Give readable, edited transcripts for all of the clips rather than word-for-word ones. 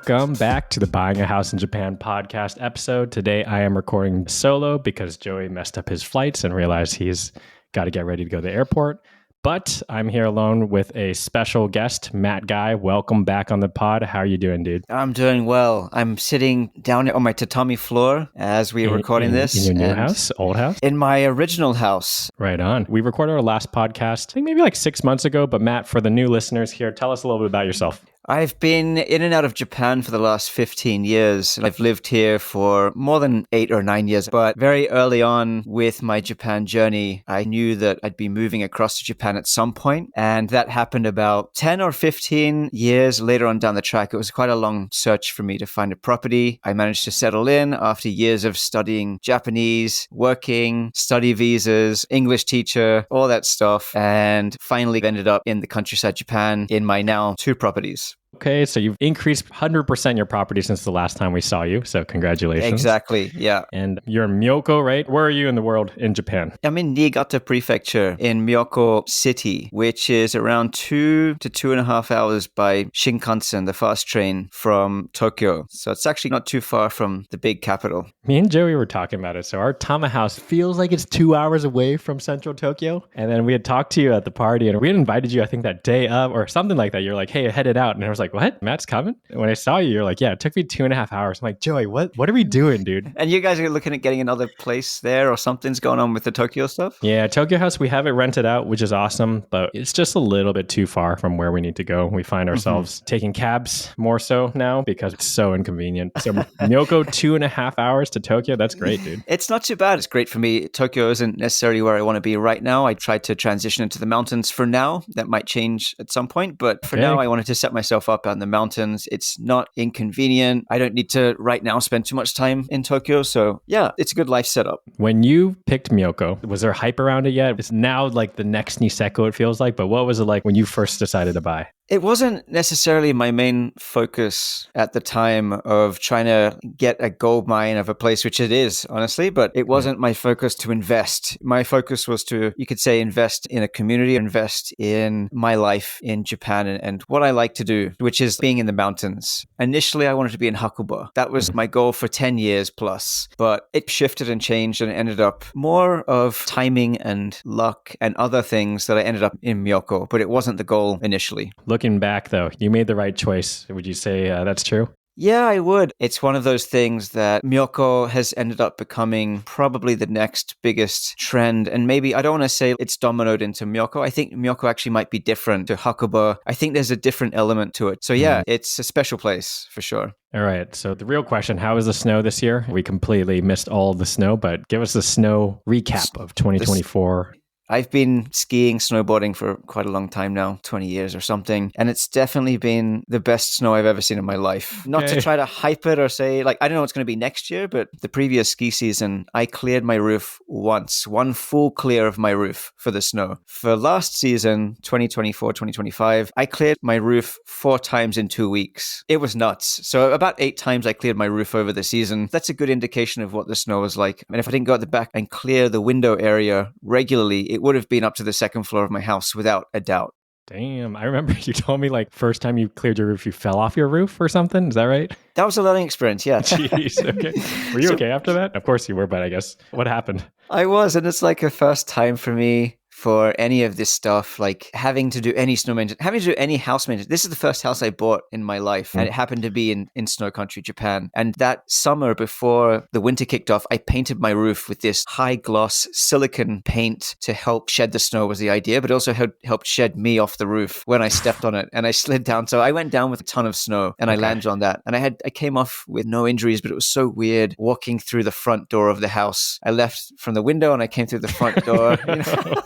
Welcome back to the Buying a House in Japan podcast episode. Today I am recording solo because Joey messed up his flights and realized he's got to get ready to go to the airport. But I'm here alone with a special guest, Matt Guy. Welcome back on the pod. How are you doing, dude? I'm doing well. I'm sitting down on my tatami floor as we're recording this. In your new house? Old house? In my original house. Right on. We recorded our last podcast, I think maybe like 6 months ago. But Matt, for the new listeners here, tell us a little bit about yourself. I've been in and out of Japan for the last 15 years. I've lived here for more than 8 or 9 years. But very early on with my Japan journey, I knew that I'd be moving across to Japan at some point. And that happened about 10 or 15 years later on down the track. It was quite a long search for me to find a property. I managed to settle in after years of studying Japanese, working, study visas, English teacher, all that stuff. And finally ended up in the countryside Japan in my now 2 properties. Okay, so you've increased 100% your property since the last time we saw you. So congratulations. Exactly, yeah. And you're in Myoko, right? Where are you in the world in Japan? I'm in Niigata Prefecture in Myoko City, which is around 2 to 2.5 hours by Shinkansen, the fast train from Tokyo. So it's actually not too far from the big capital. Me and Joey were talking about it. So our Tama house feels like it's 2 hours away from central Tokyo. And then we had talked to you at the party and we had invited you, I think that day of or something like that. You're like, hey, headed out. And I was like, what? Matt's coming? And when I saw you, you're like, yeah, it took me 2.5 hours. I'm like, Joey, what are we doing, dude? And you guys are looking at getting another place there or something's going on with the Tokyo stuff? Yeah, Tokyo house, we have it rented out, which is awesome, but it's just a little bit too far from where we need to go. We find ourselves taking cabs more so now because it's so inconvenient. So Myoko, 2.5 hours to Tokyo. That's great, dude. It's not too bad. It's great for me. Tokyo isn't necessarily where I want to be right now. I tried to transition into the mountains for now. That might change at some point, but for now, I wanted to set myself up on the mountains. It's not inconvenient. I don't need to right now spend too much time in Tokyo. So yeah, it's a good life setup. When you picked Myoko, was there hype around it yet? It's now like the next Niseko, it feels like, but what was it like when you first decided to buy? It wasn't necessarily my main focus at the time of trying to get a gold mine of a place, which it is, honestly, but it wasn't my focus to invest. My focus was to, you could say, invest in a community, invest in my life in Japan and what I like to do, which is being in the mountains. Initially, I wanted to be in Hakuba. That was my goal for 10 years plus, but it shifted and changed and it ended up more of timing and luck and other things that I ended up in Myoko, but it wasn't the goal initially. Looking back, though, you made the right choice. Would you say that's true? Yeah, I would. It's one of those things that Myoko has ended up becoming probably the next biggest trend. And maybe, I don't want to say it's dominoed into Myoko. I think Myoko actually might be different to Hakuba. I think there's a different element to it. So yeah, it's a special place for sure. All right. So the real question, how was the snow this year? We completely missed all of the snow, but give us the snow recap of 2024. I've been skiing, snowboarding for quite a long time now, 20 years or something. And it's definitely been the best snow I've ever seen in my life. Not to try to hype it or say, like, I don't know what's going to be next year, but the previous ski season, I cleared my roof once, one full clear of my roof for the snow. For last season, 2024, 2025, I cleared my roof 4 times in 2 weeks. It was nuts. So about 8 times I cleared my roof over the season. That's a good indication of what the snow was like. And if I didn't go at the back and clear the window area regularly, it would have been up to the 2nd floor of my house without a doubt. Damn. I remember you told me like first time you cleared your roof, you fell off your roof or something. Is that right? That was a learning experience, yeah. Jeez, okay. Were you okay after that? Of course you were, but I guess what happened? I was, and it's like a first time for me for any of this stuff, like having to do any snow maintenance, having to do any house maintenance. This is the first house I bought in my life, and it happened to be in snow country, Japan. And that summer before the winter kicked off, I painted my roof with this high gloss silicone paint to help shed the snow was the idea, but also helped shed me off the roof when I stepped on it and I slid down. So I went down with a ton of snow and I landed on that. And I came off with no injuries, but it was so weird walking through the front door of the house. I left from the window and I came through the front door. You know?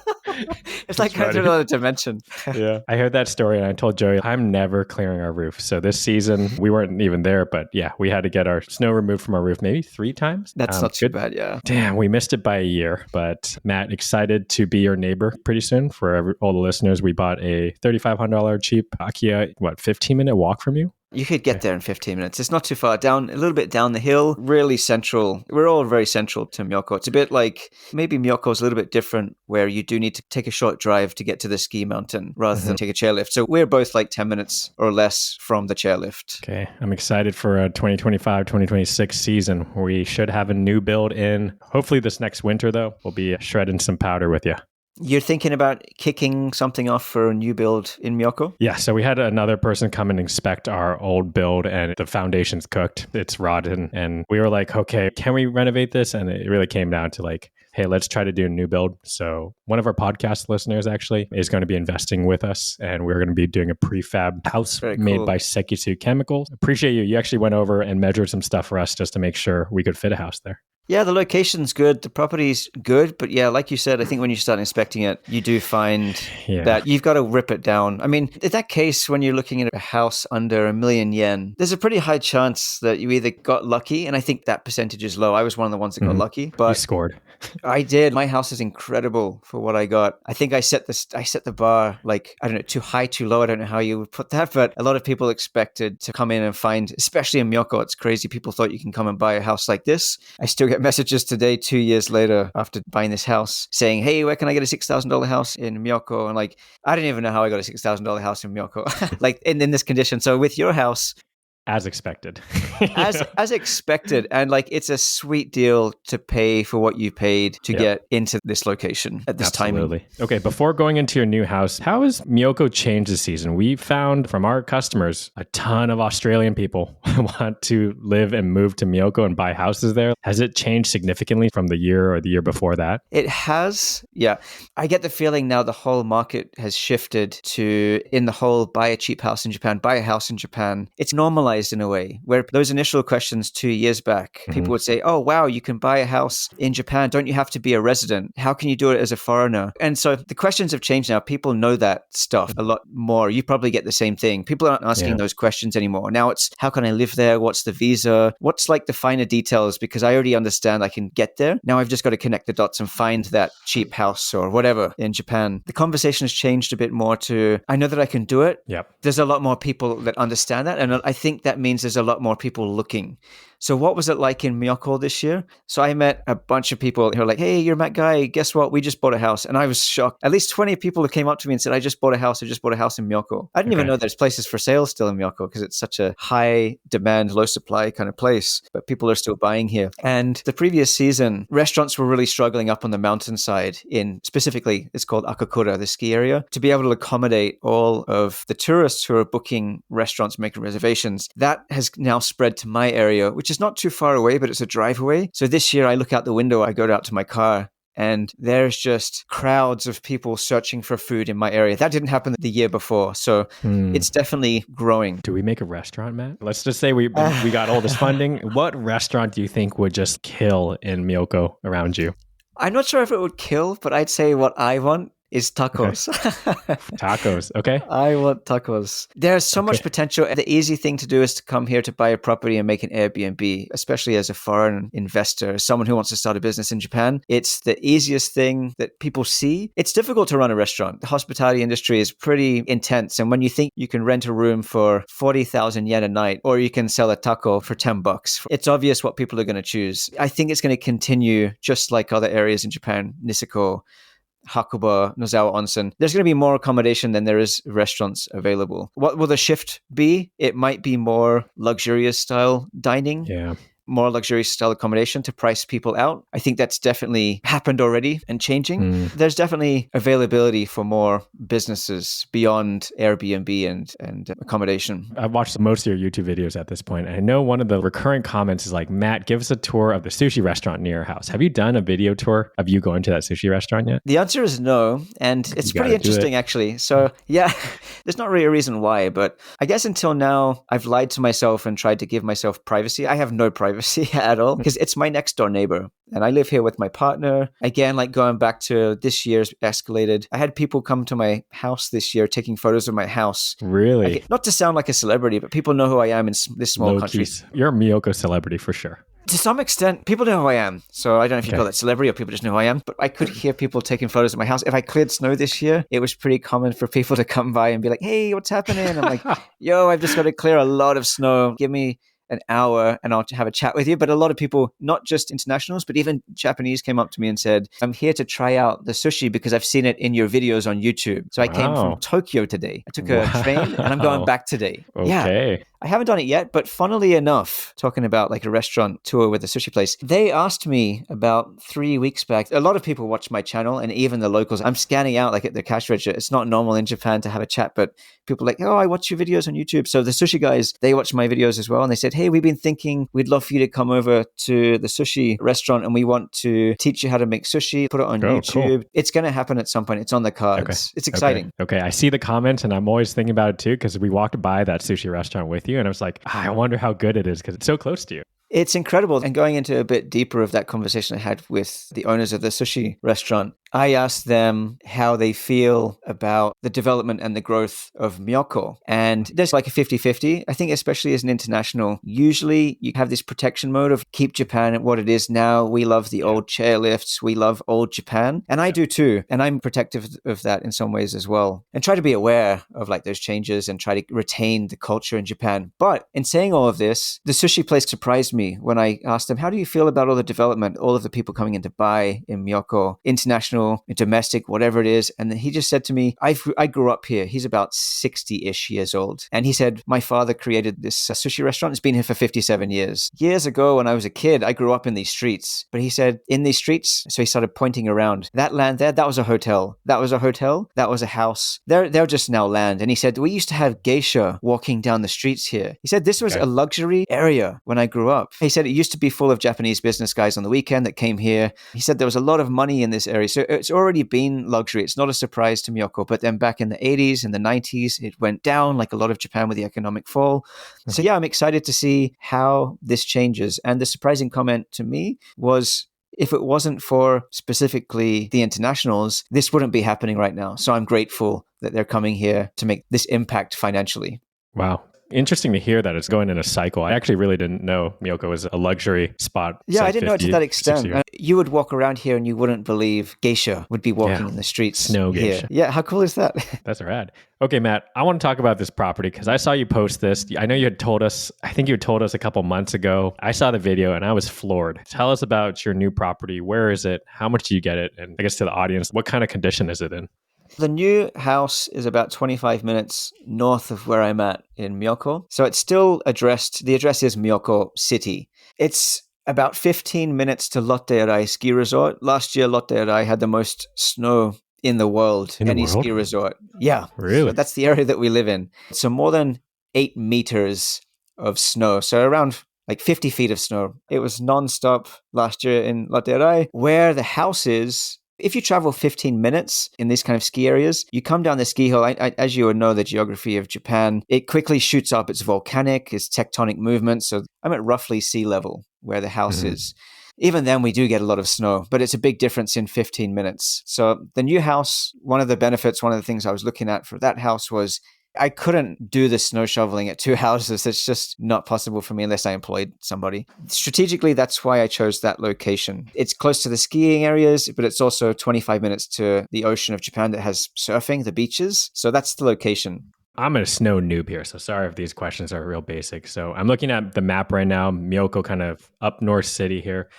It's like going through another dimension. Yeah. I heard that story and I told Joey, I'm never clearing our roof. So this season, we weren't even there, but yeah, we had to get our snow removed from our roof maybe 3 times. That's not too bad, yeah. Damn, we missed it by a year. But Matt, excited to be your neighbor pretty soon. For all the listeners, we bought a $3,500 cheap Akiya, 15-minute walk from you? You could get there in 15 minutes. It's not too far down, a little bit down the hill, really central. We're all very central to Myoko. It's a bit like maybe Myoko's a little bit different where you do need to take a short drive to get to the ski mountain rather than take a chairlift. So we're both like 10 minutes or less from the chairlift. Okay. I'm excited for a 2025, 2026 season. We should have a new build in. Hopefully this next winter, though, we'll be shredding some powder with you. You're thinking about kicking something off for a new build in Myoko? Yeah, so we had another person come and inspect our old build and the foundation's cooked. It's rotten. And we were like, okay, can we renovate this? And it really came down to like, hey, let's try to do a new build. So one of our podcast listeners actually is going to be investing with us, and we're going to be doing a prefab house made by Sekitsu Chemicals. Appreciate you. You actually went over and measured some stuff for us just to make sure we could fit a house there. Yeah, the location's good. The property's good. But yeah, like you said, I think when you start inspecting it, you do find that you've got to rip it down. I mean, in that case, when you're looking at a house under $1,000,000, there's a pretty high chance that you either got lucky, and I think that percentage is low. I was one of the ones that got lucky. But you scored. I did. My house is incredible for what I got. I think I set the bar like, I don't know, too high, too low. I don't know how you would put that, but a lot of people expected to come in and find, especially in Myoko, it's crazy. People thought you can come and buy a house like this. I still get messages today, 2 years later, after buying this house, saying, hey, where can I get a $6,000 house in Myoko? And like, I didn't even know how I got a $6,000 house in Myoko, like in this condition. So with your house, as expected. As expected. And like, it's a sweet deal to pay for what you paid to get into this location at this time. Absolutely. Okay, before going into your new house, how has Myoko changed this season? We found from our customers, a ton of Australian people want to live and move to Myoko and buy houses there. Has it changed significantly from the year or the year before that? It has. Yeah. I get the feeling now the whole market has shifted to, in the whole buy a cheap house in Japan, buy a house in Japan. It's normalized in a way where those initial questions 2 years back, people would say, oh, wow, you can buy a house in Japan. Don't you have to be a resident? How can you do it as a foreigner? And so the questions have changed now. People know that stuff a lot more. You probably get the same thing. People aren't asking those questions anymore. Now it's, how can I live there? What's the visa? What's like the finer details? Because I already understand I can get there. Now I've just got to connect the dots and find that cheap house or whatever in Japan. The conversation has changed a bit more to, I know that I can do it. Yep. There's a lot more people that understand that. And I think that means there's a lot more people looking. So what was it like in Myoko this year? So I met a bunch of people who were like, hey, you're Matt Guy. Guess what? We just bought a house. And I was shocked. At least 20 people who came up to me and said, I just bought a house. I just bought a house in Myoko. I didn't even know there's places for sale still in Myoko because it's such a high demand, low supply kind of place. But people are still buying here. And the previous season, restaurants were really struggling up on the mountainside in specifically, it's called Akakura, the ski area, to be able to accommodate all of the tourists who are booking restaurants, making reservations. That has now spread to my area, which is not too far away, but it's a drive away. So this year I look out the window, I go out to my car, and there's just crowds of people searching for food in my area. That didn't happen the year before. So it's definitely growing. Do we make a restaurant, Matt? Let's just say we got all this funding. What restaurant do you think would just kill in Myoko around you? I'm not sure if it would kill, but I'd say what I want is tacos. Okay. Tacos. Okay. I want tacos. There's so much potential. The easy thing to do is to come here to buy a property and make an Airbnb, especially as a foreign investor, someone who wants to start a business in Japan. It's the easiest thing that people see. It's difficult to run a restaurant. The hospitality industry is pretty intense. And when you think you can rent a room for 40,000 yen a night, or you can sell a taco for $10, it's obvious what people are going to choose. I think it's going to continue just like other areas in Japan, Niseko, Hakuba, Nozawa Onsen. There's going to be more accommodation than there is restaurants available. What will the shift be? It might be more luxurious style dining. Yeah. More luxurious style accommodation to price people out. I think that's definitely happened already and changing. There's definitely availability for more businesses beyond Airbnb and accommodation. I've watched most of your YouTube videos at this point. And I know one of the recurring comments is like, Matt, give us a tour of the sushi restaurant near your house. Have you done a video tour of you going to that sushi restaurant yet? The answer is no. And it's pretty interesting, actually. So yeah, there's not really a reason why, but I guess until now, I've lied to myself and tried to give myself privacy. I have no privacy at all because it's my next door neighbor and I live here with my partner. Again, like going back to this year's escalated, I had people come to my house this year taking photos of my house. Really? Not to sound like a celebrity, but people know who I am in this small country. You're a Myoko celebrity for sure. To some extent, people know who I am. So I don't know if you Okay. call that celebrity or people just know who I am, but I could hear people taking photos of my house. If I cleared snow this year, it was pretty common for people to come by and be like, hey, what's happening? I'm like, yo, I've just got to clear a lot of snow. Give me an hour and I'll have a chat with you. But a lot of people, not just internationals, but even Japanese came up to me and said, I'm here to try out the sushi because I've seen it in your videos on YouTube. So I came from Wow. Tokyo today. I took a train and I'm going Wow. back today. Yeah. Okay. I haven't done it yet, but funnily enough, talking about like a restaurant tour with a sushi place, they asked me about 3 weeks back. A lot of people watch my channel and even the locals. I'm scanning out like at the cash register. It's not normal in Japan to have a chat, but people are like, oh, I watch your videos on YouTube. So the sushi guys, they watch my videos as well. And they said, hey, we've been thinking we'd love for you to come over to the sushi restaurant and we want to teach you how to make sushi, put it on Oh, YouTube. cool. It's going to happen at some point. It's on the cards. It's exciting. Okay. I see the comments and I'm always thinking about it too because we walked by that sushi restaurant with you and I was like, I wonder how good it is because it's so close to you. It's incredible. And going into a bit deeper of that conversation I had with the owners of the sushi restaurant, I asked them how they feel about the development and the growth of Myoko. And there's like a 50-50. I think especially as an international, usually you have this protection mode of keep Japan at what it is now. We love the old chairlifts. We love old Japan. And I do too. And I'm protective of that in some ways as well. And try to be aware of like those changes and try to retain the culture in Japan. But in saying all of this, the sushi place surprised me when I asked them, how do you feel about all the development, all of the people coming in to buy in Myoko, international, domestic, whatever it is. And then he just said to me, I grew up here. He's about 60-ish years old. And he said, my father created this sushi restaurant. It's been here for 57 years. Years ago, when I was a kid, I grew up in these streets. But he said, in these streets, so he started pointing around, that land there, that was a hotel. That was a hotel. That was a house. They're just now land. And he said, we used to have geisha walking down the streets here. He said, this was a luxury area when I grew up. He said, it used to be full of Japanese business guys on the weekend that came here. He said, there was a lot of money in this area. So it's already been luxury. It's not a surprise to Myoko. But then back in the 80s and the 90s, it went down like a lot of Japan with the economic fall. So yeah, I'm excited to see how this changes. And the surprising comment to me was, if it wasn't for specifically the internationals, this wouldn't be happening right now. So I'm grateful that they're coming here to make this impact financially. Wow. Interesting to hear that it's going in a cycle. I actually really didn't know Myoko was a luxury spot. Yeah, I didn't know it to that 60 extent. years. You would walk around here and you wouldn't believe geisha would be walking in the streets. Snow here. geisha. Yeah, how cool is that? That's rad. Okay, Matt, I want to talk about this property because I saw you post this. I know you had told us, I think you had told us a couple months ago. I saw the video and I was floored. Tell us about your new property. Where is it? How much do you get it? And I guess to the audience, what kind of condition is it in? The new house is about 25 minutes north of where I'm at in Myoko. So it's still addressed, the address is Myoko City. It's about 15 minutes to Lotte Ski Resort. Last year, Lotte had the most snow in the world, ski resort. Yeah. Really? So that's the area that we live in. So more than 8 meters of snow. So around like 50 feet of snow. It was nonstop last year in Lotte where the house is. If you travel 15 minutes in these kind of ski areas, you come down the ski hill. As you would know, the geography of Japan, it quickly shoots up. It's volcanic, it's tectonic movement. So I'm at roughly sea level where the house is. Even then, we do get a lot of snow, but it's a big difference in 15 minutes. So the new house, one of the benefits, one of the things I was looking at for that house was I couldn't do the snow shoveling at 2 houses. It's just not possible for me unless I employed somebody. Strategically, that's why I chose that location. It's close to the skiing areas, but it's also 25 minutes to the ocean of Japan that has surfing, the beaches. So that's the location. I'm a snow noob here, so sorry if these questions are real basic. So I'm looking at the map right now, Myoko kind of up north city here.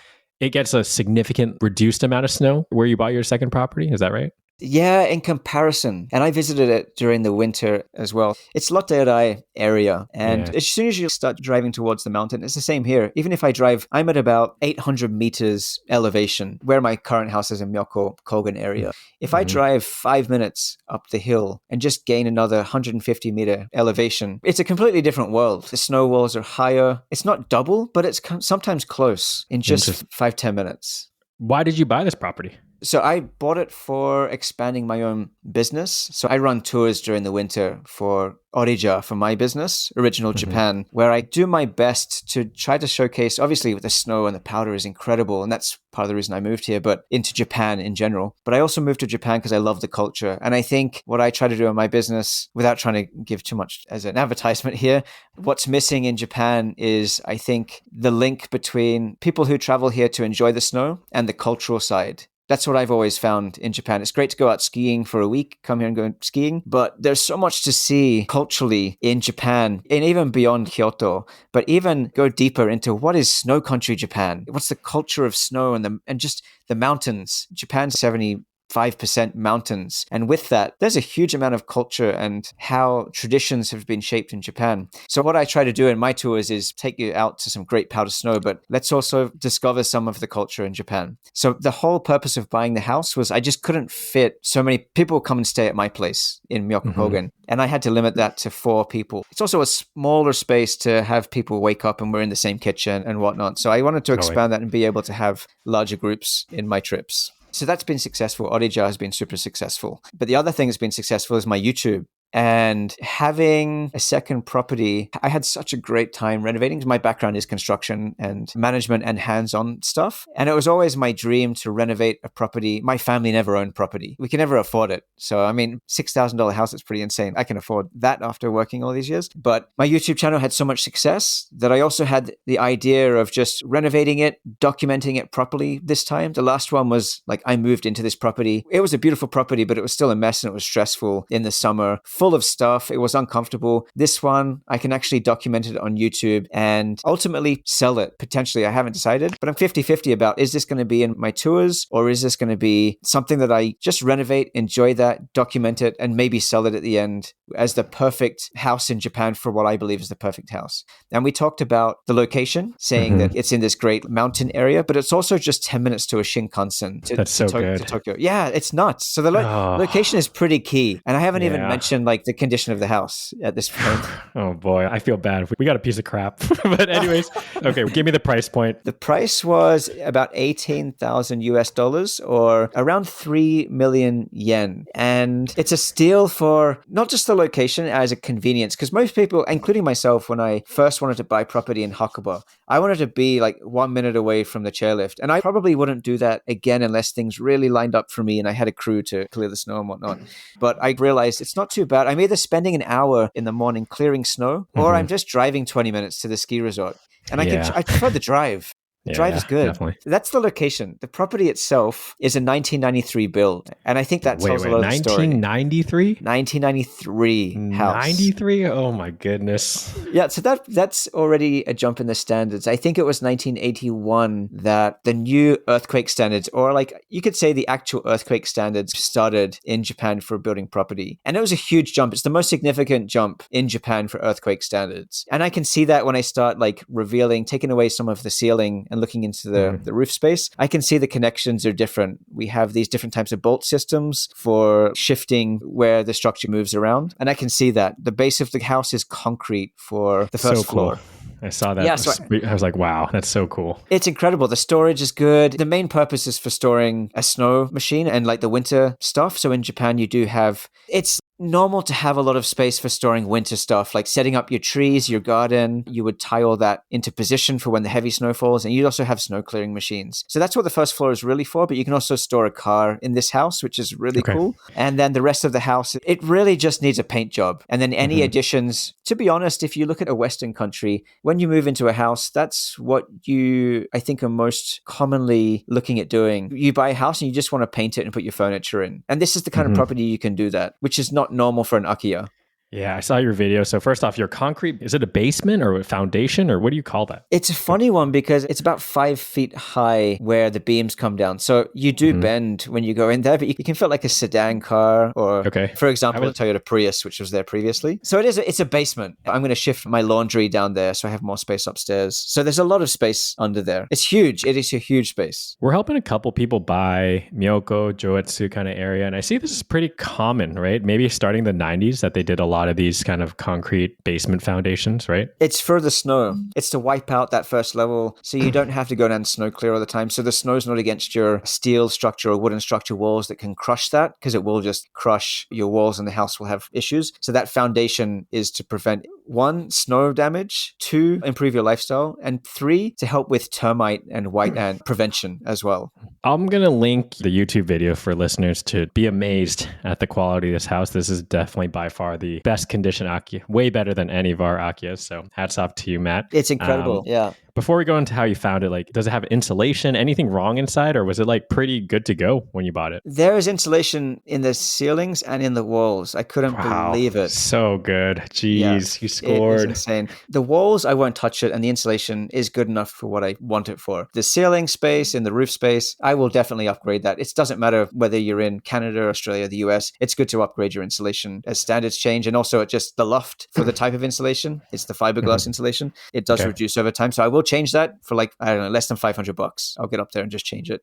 It gets a significant reduced amount of snow where you bought your second property. Is that right? Yeah, in comparison. And I visited it during the winter as well. It's Lotte area. And as soon as you start driving towards the mountain, it's the same here. Even if I drive, I'm at about 800 meters elevation, where my current house is in Myoko, Kogan area. If I drive 5 minutes up the hill and just gain another 150 meter elevation, it's a completely different world. The snow walls are higher. It's not double, but it's sometimes close in just 5-10 minutes. Why did you buy this property? So I bought it for expanding my own business. So I run tours during the winter for Orija, for my business, Original Japan, where I do my best to try to showcase, obviously with the snow and the powder is incredible. And that's part of the reason I moved here, but into Japan in general. But I also moved to Japan because I love the culture. And I think what I try to do in my business, without trying to give too much as an advertisement here, what's missing in Japan is, I think, the link between people who travel here to enjoy the snow and the cultural side. That's what I've always found in Japan. It's great to go out skiing for a week, come here and go skiing, but there's so much to see culturally in Japan and even beyond Kyoto. But even go deeper into what is snow country Japan? What's the culture of snow and just the mountains? Japan's 75% mountains. And with that, there's a huge amount of culture and how traditions have been shaped in Japan. So what I try to do in my tours is take you out to some great powder snow, but let's also discover some of the culture in Japan. So the whole purpose of buying the house was I just couldn't fit so many people come and stay at my place in Myoko. And I had to limit that to 4 people. It's also a smaller space to have people wake up and we're in the same kitchen and whatnot. So I wanted to expand that and be able to have larger groups in my trips. So that's been successful. Orija has been super successful. But the other thing that's been successful is my YouTube. And having a second property, I had such a great time renovating. My background is construction and management and hands-on stuff. And it was always my dream to renovate a property. My family never owned property. We can never afford it. So, I mean, $6,000 house is pretty insane. I can afford that after working all these years. But my YouTube channel had so much success that I also had the idea of just renovating it, documenting it properly this time. The last one was like, I moved into this property. It was a beautiful property, but it was still a mess and it was stressful in the summer. Full of stuff. It was uncomfortable. This one, I can actually document it on YouTube and ultimately sell it. Potentially, I haven't decided, but I'm 50-50 about, is this going to be in my tours or is this going to be something that I just renovate, enjoy that, document it, and maybe sell it at the end as the perfect house in Japan for what I believe is the perfect house. And we talked about the location, saying that it's in this great mountain area, but it's also just 10 minutes to a Shinkansen to Tokyo. Yeah, it's nuts. So the location is pretty key. And I haven't even mentioned like the condition of the house at this point. Oh boy, I feel bad. We got a piece of crap. But anyways, okay, give me the price point. The price was about 18,000 US dollars or around 3 million yen. And it's a steal for not just the location as a convenience, because most people, including myself, when I first wanted to buy property in Hakuba, I wanted to be like 1 minute away from the chairlift. And I probably wouldn't do that again unless things really lined up for me and I had a crew to clear the snow and whatnot. But I realized it's not too bad. I'm either spending an hour in the morning clearing snow or I'm just driving 20 minutes to the ski resort. And I prefer the drive. The drive is good. Definitely. That's the location. The property itself is a 1993 build. And I think that tells a lot of the story. 1993? 1993 house. 93? Oh my goodness. Yeah, so that's already a jump in the standards. I think it was 1981 that the new earthquake standards, or like you could say the actual earthquake standards, started in Japan for building property. And it was a huge jump. It's the most significant jump in Japan for earthquake standards. And I can see that when I start like revealing, taking away some of the ceiling and looking into the roof space, I can see the connections are different. We have these different types of bolt systems for shifting where the structure moves around. And I can see that. The base of the house is concrete for the first floor. I saw that. Yeah, I was like, wow, that's so cool. It's incredible. The storage is good. The main purpose is for storing a snow machine and like the winter stuff. So in Japan, you do have, it's normal to have a lot of space for storing winter stuff, like setting up your trees, your garden. You would tie all that into position for when the heavy snow falls. And you'd also have snow clearing machines. So that's what the first floor is really for. But you can also store a car in this house, which is really cool. And then the rest of the house, it really just needs a paint job. And then any additions, to be honest, if you look at a Western country, when you move into a house, that's what you, I think, are most commonly looking at doing. You buy a house and you just want to paint it and put your furniture in. And this is the kind of property you can do that, which is not normal for an Akiya. Yeah, I saw your video. So first off, your concrete, is it a basement or a foundation or what do you call that? It's a funny one because it's about 5 feet high where the beams come down. So you do bend when you go in there, but you can fit like a sedan car or, for example, a Toyota Prius, which was there previously. So it's a basement. I'm going to shift my laundry down there so I have more space upstairs. So there's a lot of space under there. It's huge. It is a huge space. We're helping a couple people buy Myoko, Joetsu kind of area. And I see this is pretty common, right? Maybe starting the 90s that they did a lot lot of these kind of concrete basement foundations, right? It's for the snow. It's to wipe out that first level so you don't have to go down snow clear all the time. So the snow's not against your steel structure or wooden structure walls that can crush that, because it will just crush your walls and the house will have issues. So that foundation is to prevent, 1, snow damage, 2, improve your lifestyle, and 3, to help with termite and white ant prevention as well. I'm going to link the YouTube video for listeners to be amazed at the quality of this house. This is definitely by far the best condition Akiya, way better than any of our Akiyas. So hats off to you, Matt. It's incredible. Yeah. Before we go into how you found it, like, does it have insulation? Anything wrong inside, or was it like pretty good to go when you bought it? There is insulation in the ceilings and in the walls. I couldn't believe it. So good. Jeez, you scored. It is insane. The walls, I won't touch it, and the insulation is good enough for what I want it for. The ceiling space and the roof space, I will definitely upgrade that. It doesn't matter whether you're in Canada, Australia, the US. It's good to upgrade your insulation as standards change, and also just the loft for the type of insulation. It's the fiberglass insulation. It does reduce over time, so I will change that for, like, I don't know, less than $500. I'll get up there and just change it.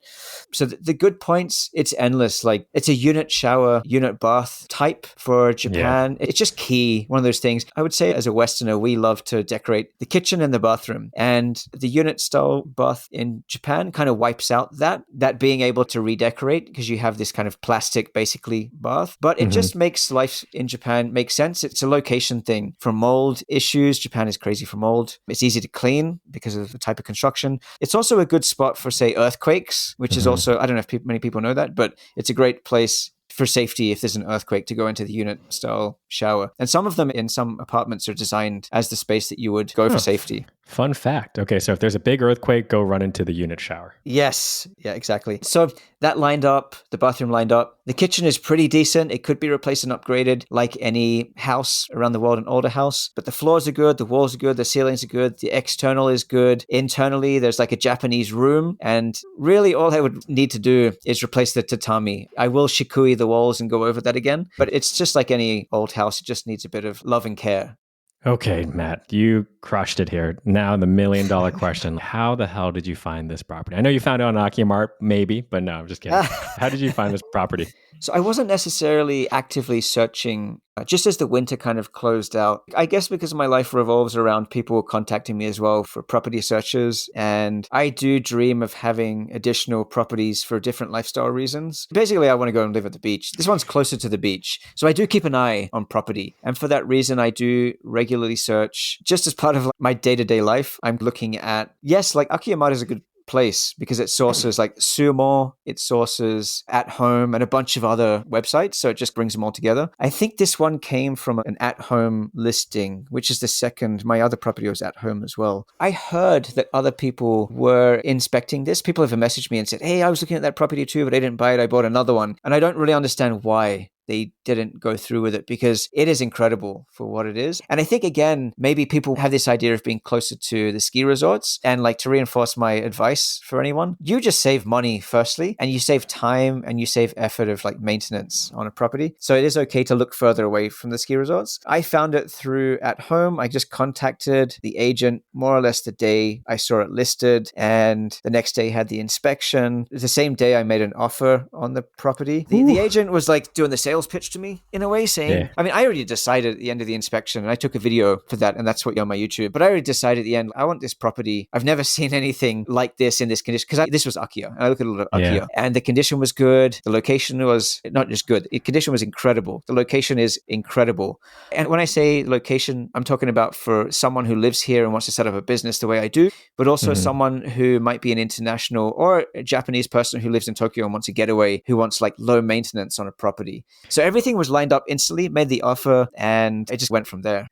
So the good points, it's endless. Like, it's a unit shower, unit bath type for Japan. Yeah. It's just key. One of those things. I would say as a Westerner, we love to decorate the kitchen and the bathroom. And the unit style bath in Japan kind of wipes out that being able to redecorate, because you have this kind of plastic, basically, bath. But it just makes life in Japan make sense. It's a location thing. For mold issues, Japan is crazy for mold. It's easy to clean because of the type of construction. It's also a good spot for, say, earthquakes, which is also, I don't know if many people know that, but it's a great place for safety if there's an earthquake to go into the unit style shower. And some of them in some apartments are designed as the space that you would go for safety. Fun fact. Okay, so if there's a big earthquake, go run into the unit shower. Yes. Yeah, exactly. So that lined up, the bathroom lined up. The kitchen is pretty decent. It could be replaced and upgraded like any house around the world, an older house. But the floors are good, the walls are good, the ceilings are good, the external is good. Internally, there's like a Japanese room. And really all I would need to do is replace the tatami. I will shikui the walls and go over that again. But it's just like any old house. It just needs a bit of love and care. Okay, Matt, you crushed it here. Now the $1 million question. How the hell did you find this property? I know you found it on Akiya Mart, maybe, but no, I'm just kidding. How did you find this property? So I wasn't necessarily actively searching just as the winter kind of closed out. I guess because my life revolves around people contacting me as well for property searches. And I do dream of having additional properties for different lifestyle reasons. Basically, I want to go and live at the beach. This one's closer to the beach. So I do keep an eye on property. And for that reason, I do regularly search just as part of my day-to-day life. I'm looking at, yes, like Akiya Mart is a good place because it sources like Sumo, it sources At Home and a bunch of other websites. So it just brings them all together. I think this one came from an At Home listing, which is the second. My other property was At Home as well. I heard that other people were inspecting this. People have messaged me and said, hey, I was looking at that property too, but I didn't buy it. I bought another one. And I don't really understand why they didn't go through with it, because it is incredible for what it is. And I think, again, maybe people have this idea of being closer to the ski resorts. And like, to reinforce my advice for anyone, you just save money firstly, and you save time and you save effort of like maintenance on a property. So it is okay to look further away from the ski resorts. I found it through At Home. I just contacted the agent more or less the day I saw it listed, and the next day had the inspection. The same day I made an offer on the property. The agent was like doing the sales pitch to me in a way, saying, I mean, I already decided at the end of the inspection, and I took a video for that, and that's what you're on my YouTube, but I already decided at the end, I want this property. I've never seen anything like this in this condition, because this was Akiya, and I look at a lot of Akiya, and the condition was good. The location was not just good, the condition was incredible. The location is incredible. And when I say location, I'm talking about for someone who lives here and wants to set up a business the way I do, but also someone who might be an international or a Japanese person who lives in Tokyo and wants a getaway, who wants like low maintenance on a property. So everything was lined up instantly, made the offer, and it just went from there.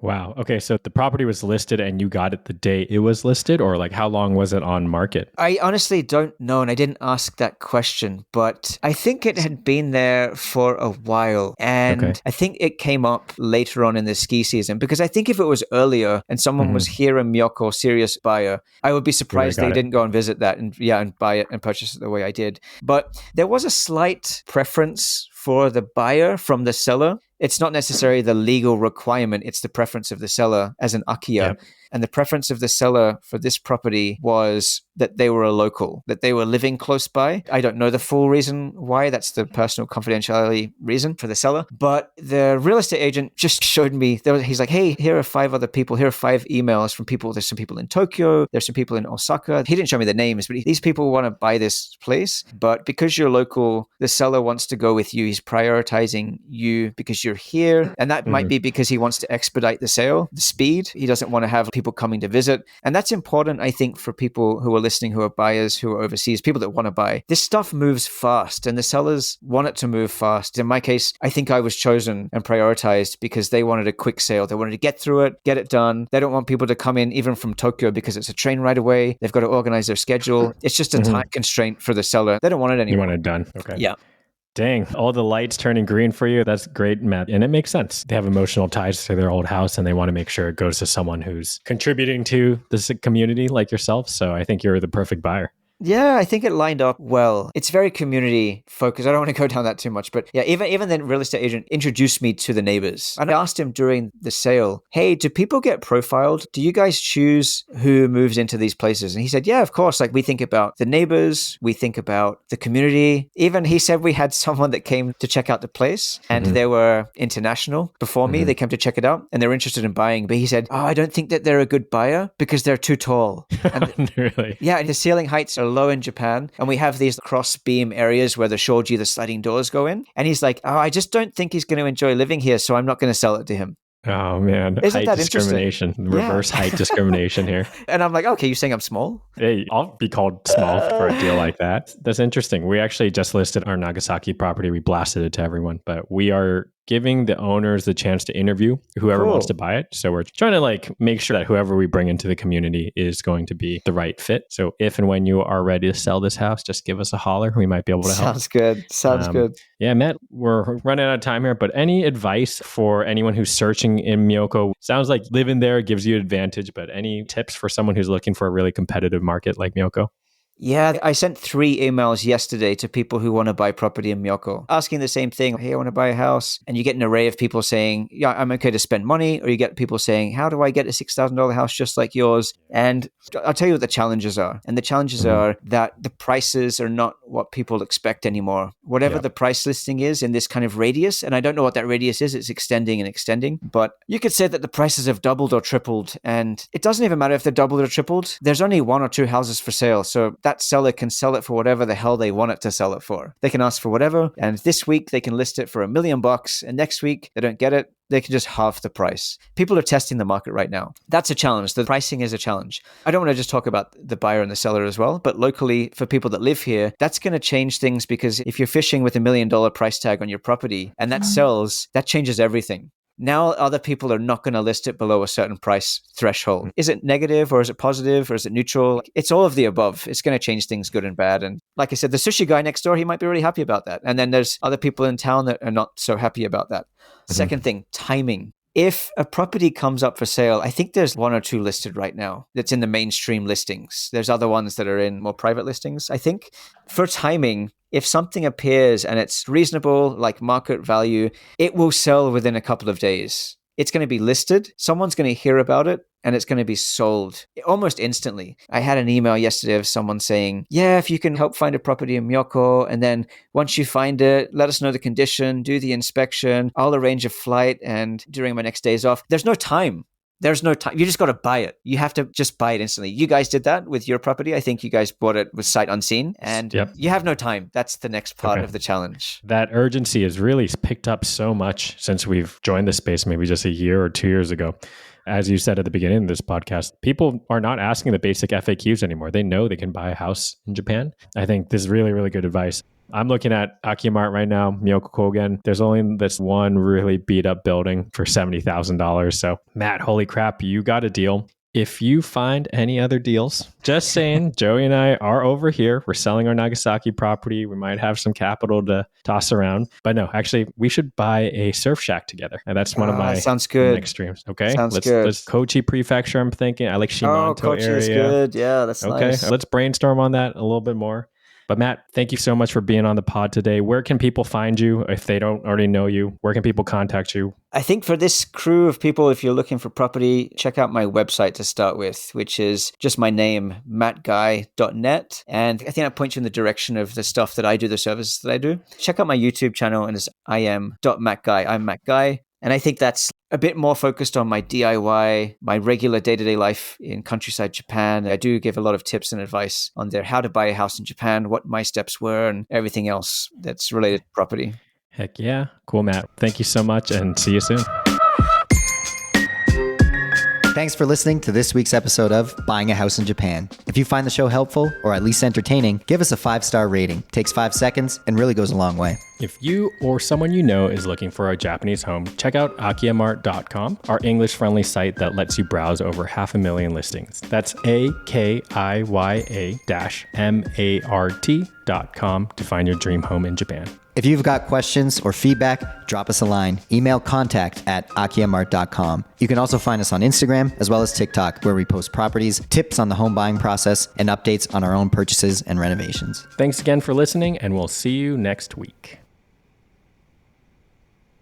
Wow. Okay. So the property was listed and you got it the day it was listed, or like how long was it on market? I honestly don't know, and I didn't ask that question, but I think it had been there for a while. And I think it came up later on in the ski season, because I think if it was earlier and someone was here in Myoko, serious buyer, I would be surprised they didn't go and visit that and buy it and purchase it the way I did. But there was a slight preference for the buyer from the seller. It's not necessarily the legal requirement, it's the preference of the seller as an Akiya. Yep. And the preference of the seller for this property was that they were a local, that they were living close by. I don't know the full reason why. That's the personal confidentiality reason for the seller. But the real estate agent just showed me, he's like, hey, here are 5 other people. Here are 5 emails from people. There's some people in Tokyo. There's some people in Osaka. He didn't show me the names, but these people want to buy this place. But because you're local, the seller wants to go with you. He's prioritizing you because you're here. And that might be because he wants to expedite the sale, the speed. He doesn't want to have people coming to visit. And that's important, I think, for people who are listening, who are buyers, who are overseas, people that want to buy. This stuff moves fast and the sellers want it to move fast. In my case, I think I was chosen and prioritized because they wanted a quick sale. They wanted to get through it, get it done. They don't want people to come in even from Tokyo because it's a train right away. They've got to organize their schedule. It's just a time constraint for the seller. They don't want it anymore. You want it done. Okay. Yeah. Dang, all the lights turning green for you. That's great, Matt. And it makes sense. They have emotional ties to their old house and they want to make sure it goes to someone who's contributing to this community like yourself. So I think you're the perfect buyer. Yeah, I think it lined up well. It's very community focused. I don't want to go down that too much, but yeah, even the real estate agent introduced me to the neighbors. And I asked him during the sale, hey, do people get profiled? Do you guys choose who moves into these places? And he said, yeah, of course. Like we think about the neighbors, we think about the community. Even he said we had someone that came to check out the place and they were international before me. They came to check it out and they're interested in buying. But he said, oh, I don't think that they're a good buyer because they're too tall. And really? Yeah, the ceiling heights are low in Japan, and we have these cross beam areas where the shoji, the sliding doors go in. And he's like, oh, I just don't think he's going to enjoy living here, so I'm not going to sell it to him. Oh, man. Isn't height that discrimination. Reverse height discrimination here. And I'm like, okay, you saying I'm small? Hey, I'll be called small for a deal like that. That's interesting. We actually just listed our Nagasaki property. We blasted it to everyone, but we are giving the owners the chance to interview whoever wants to buy it. So we're trying to make sure that whoever we bring into the community is going to be the right fit. So if and when you are ready to sell this house, just give us a holler. We might be able to help. Sounds good. Sounds good. Yeah, Matt, we're running out of time here, but any advice for anyone who's searching in Myoko? Sounds like living there gives you advantage, but any tips for someone who's looking for a really competitive market like Myoko? Yeah, I sent 3 emails yesterday to people who want to buy property in Myoko, asking the same thing. Hey, I want to buy a house. And you get an array of people saying, yeah, I'm okay to spend money. Or you get people saying, how do I get a $6,000 house just like yours? And I'll tell you what the challenges are. And the challenges are that the prices are not what people expect anymore. Whatever the price listing is in this kind of radius, and I don't know what that radius is, it's extending and extending, but you could say that the prices have doubled or tripled. And it doesn't even matter if they're doubled or tripled. There's only 1 or 2 houses for sale. So that seller can sell it for whatever the hell they want it to sell it for. They can ask for whatever, and this week they can list it for $1 million, and next week they don't get it, they can just halve the price. People are testing the market right now. That's a challenge. The pricing is a challenge. I don't want to just talk about the buyer and the seller as well, but locally for people that live here, that's going to change things because if you're fishing with $1 million price tag on your property and that sells, that changes everything. Now other people are not going to list it below a certain price threshold. Is it negative or is it positive or is it neutral? It's all of the above. It's going to change things good and bad. And like I said, the sushi guy next door, he might be really happy about that. And then there's other people in town that are not so happy about that. Second thing, timing. If a property comes up for sale, I think there's 1 or 2 listed right now that's in the mainstream listings. There's other ones that are in more private listings, I think. For timing, if something appears and it's reasonable, like market value, it will sell within a couple of days. It's going to be listed. Someone's going to hear about it and it's going to be sold almost instantly. I had an email yesterday of someone saying, yeah, if you can help find a property in Myoko, and then once you find it, let us know the condition, do the inspection, I'll arrange a flight and during my next days off. There's no time. There's no time. You just got to buy it. You have to just buy it instantly. You guys did that with your property. I think you guys bought it with sight unseen and you have no time. That's the next part of the challenge. That urgency has really picked up so much since we've joined the space, maybe just a year or 2 years ago. As you said at the beginning of this podcast, people are not asking the basic FAQs anymore. They know they can buy a house in Japan. I think this is really, really good advice. I'm looking at Akiya Mart right now, Myoko Kogen. There's only this one really beat up building for $70,000. So Matt, holy crap, you got a deal. If you find any other deals, just saying, Joey and I are over here. We're selling our Nagasaki property. We might have some capital to toss around. But no, actually, we should buy a surf shack together. And that's one of my sounds good. next dreams. Okay. Sounds good. Let's Kochi Prefecture, I'm thinking. I like Shimanto Kochi area. is good. Yeah, that's okay. nice. Let's brainstorm on that a little bit more. But Matt, thank you so much for being on the pod today. Where can people find you if they don't already know you? Where can people contact you? I think for this crew of people, if you're looking for property, check out my website to start with, which is just my name, mattguy.net. And I think that points you in the direction of the stuff that I do, the services that I do. Check out my YouTube channel, and it's im.mattguy. I'm Matt Guy. And I think that's a bit more focused on my DIY, my regular day-to-day life in countryside Japan. I do give a lot of tips and advice on there, how to buy a house in Japan, what my steps were, and everything else that's related to property. Heck yeah. Cool, Matt. Thank you so much, and see you soon. Thanks for listening to this week's episode of Buying a House in Japan. If you find the show helpful, or at least entertaining, give us a 5-star rating. Takes 5 seconds and really goes a long way. If you or someone you know is looking for a Japanese home, check out akiyamart.com, our English-friendly site that lets you browse over 500,000 listings. That's akiya-mart.com to find your dream home in Japan. If you've got questions or feedback, drop us a line. Email contact@akiyamart.com. You can also find us on Instagram as well as TikTok, where we post properties, tips on the home buying process, and updates on our own purchases and renovations. Thanks again for listening, and we'll see you next week.